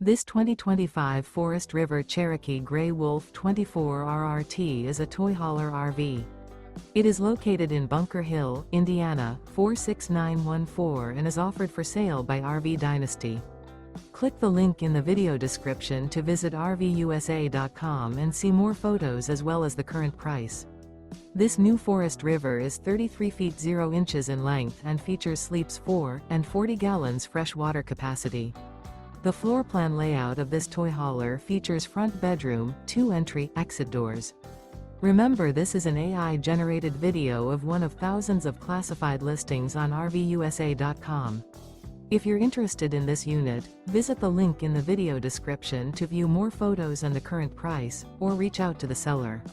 This 2025 Forest River Cherokee Grey Wolf 24 RRT is a toy hauler RV. It is located in Bunker Hill, Indiana, 46914 and is offered for sale by RV Dynasty. Click the link in the video description to visit RVUSA.com and see more photos as well as the current price. This new Forest River is 33 feet 0 inches in length and features sleeps 4 and 40 gallons fresh water capacity. The floor plan layout of this toy hauler features front bedroom, 2 entry/exit doors. Remember, this is an AI-generated video of one of thousands of classified listings on RVUSA.com. If you're interested in this unit, visit the link in the video description to view more photos and the current price, or reach out to the seller.